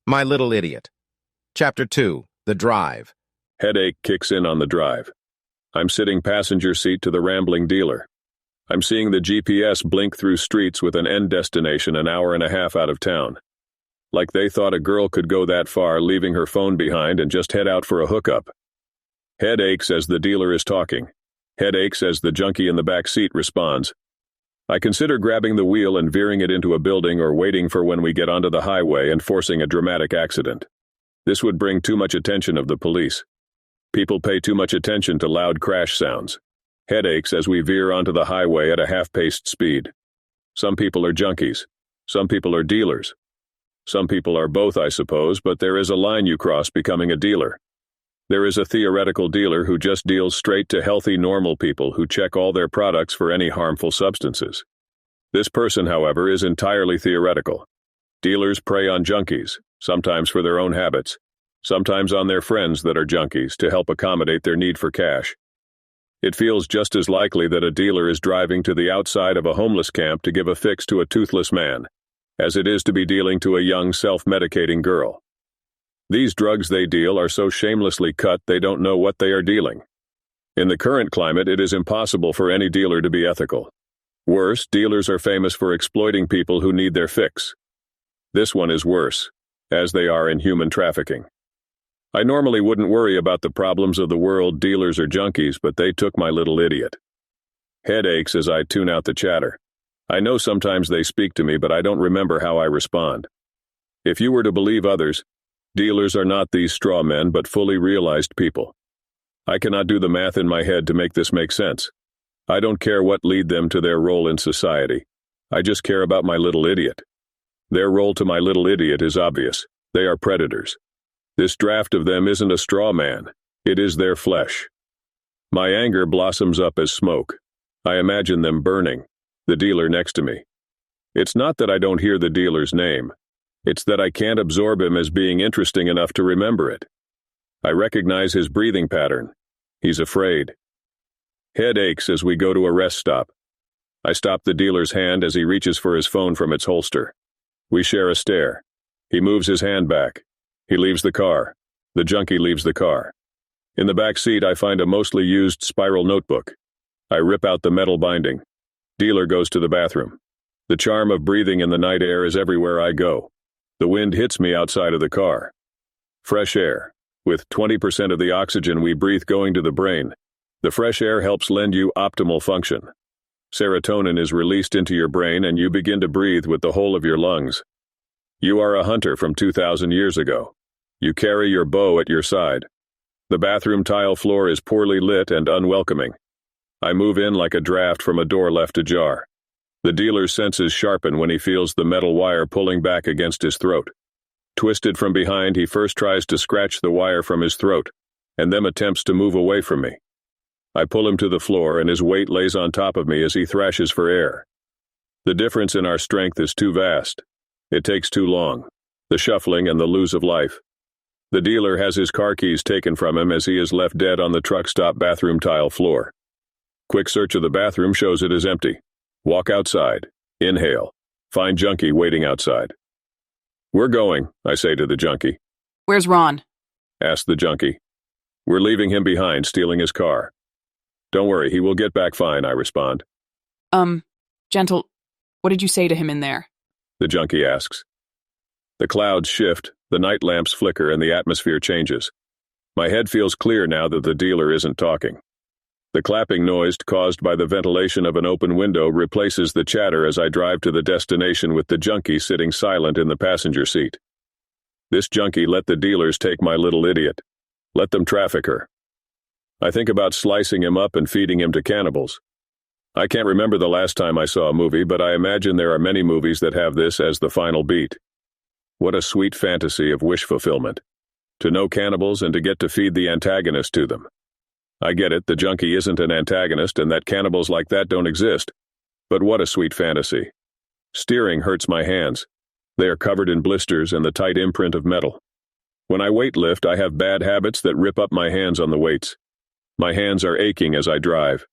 My Little Idiot. Chapter 2. The Drive. Headache kicks in on the drive. I'm sitting passenger seat to the rambling dealer. I'm seeing the GPS blink through streets with an end destination an hour and a half out of town. Like they thought a girl could go that far, leaving her phone behind and just head out for a hookup. Head aches as the dealer is talking. Head aches as the junkie in the back seat responds. I consider grabbing the wheel and veering it into a building or waiting for when we get onto the highway and forcing a dramatic accident. This would bring too much attention of the police. People pay too much attention to loud crash sounds. Headaches as we veer onto the highway at a half-paced speed. Some people are junkies. Some people are dealers. Some people are both, I suppose, but there is a line you cross becoming a dealer. There is a theoretical dealer who just deals straight to healthy, normal people who check all their products for any harmful substances. This person, however, is entirely theoretical. Dealers prey on junkies, sometimes for their own habits, sometimes on their friends that are junkies to help accommodate their need for cash. It feels just as likely that a dealer is driving to the outside of a homeless camp to give a fix to a toothless man, as it is to be dealing to a young, self-medicating girl. These drugs they deal are so shamelessly cut they don't know what they are dealing. In the current climate, it is impossible for any dealer to be ethical. Worse, dealers are famous for exploiting people who need their fix. This one is worse, as they are in human trafficking. I normally wouldn't worry about the problems of the world, dealers or junkies, but they took my little idiot. Head aches as I tune out the chatter. I know sometimes they speak to me, but I don't remember how I respond. If you were to believe others, dealers are not these straw men but fully realized people. I cannot do the math in my head to make this make sense. I don't care what lead them to their role in society. I just care about my little idiot. Their role to my little idiot is obvious. They are predators. This draft of them isn't a straw man. It is their flesh. My anger blossoms up as smoke. I imagine them burning, the dealer next to me. It's not that I don't hear the dealer's name. It's that I can't absorb him as being interesting enough to remember it. I recognize his breathing pattern. He's afraid. Head aches as we go to a rest stop. I stop the dealer's hand as he reaches for his phone from its holster. We share a stare. He moves his hand back. He leaves the car. The junkie leaves the car. In the back seat, I find a mostly used spiral notebook. I rip out the metal binding. Dealer goes to the bathroom. The charm of breathing in the night air is everywhere I go. The wind hits me outside of the car. Fresh air. With 20% of the oxygen we breathe going to the brain, the fresh air helps lend you optimal function. Serotonin is released into your brain and you begin to breathe with the whole of your lungs. You are a hunter from 2,000 years ago. You carry your bow at your side. The bathroom tile floor is poorly lit and unwelcoming. I move in like a draft from a door left ajar. The dealer's senses sharpen when he feels the metal wire pulling back against his throat. Twisted from behind, he first tries to scratch the wire from his throat, and then attempts to move away from me. I pull him to the floor, and his weight lays on top of me as he thrashes for air. The difference in our strength is too vast. It takes too long. The shuffling and the lose of life. The dealer has his car keys taken from him as he is left dead on the truck stop bathroom tile floor. Quick search of the bathroom shows it is empty. Walk outside. Inhale. Find junkie waiting outside. We're going, I say to the junkie. Where's Ron? Asks the junkie. We're leaving him behind, stealing his car. Don't worry, he will get back fine, I respond. Gentle, what did you say to him in there? The junkie asks. The clouds shift, the night lamps flicker, and the atmosphere changes. My head feels clear now that the dealer isn't talking. The clapping noise caused by the ventilation of an open window replaces the chatter as I drive to the destination with the junkie sitting silent in the passenger seat. This junkie let the dealers take my little idiot. Let them traffic her. I think about slicing him up and feeding him to cannibals. I can't remember the last time I saw a movie, but I imagine there are many movies that have this as the final beat. What a sweet fantasy of wish fulfillment. To know cannibals and to get to feed the antagonist to them. I get it, the junkie isn't an antagonist and that cannibals like that don't exist. But what a sweet fantasy. Steering hurts my hands. They are covered in blisters and the tight imprint of metal. When I weight lift, I have bad habits that rip up my hands on the weights. My hands are aching as I drive.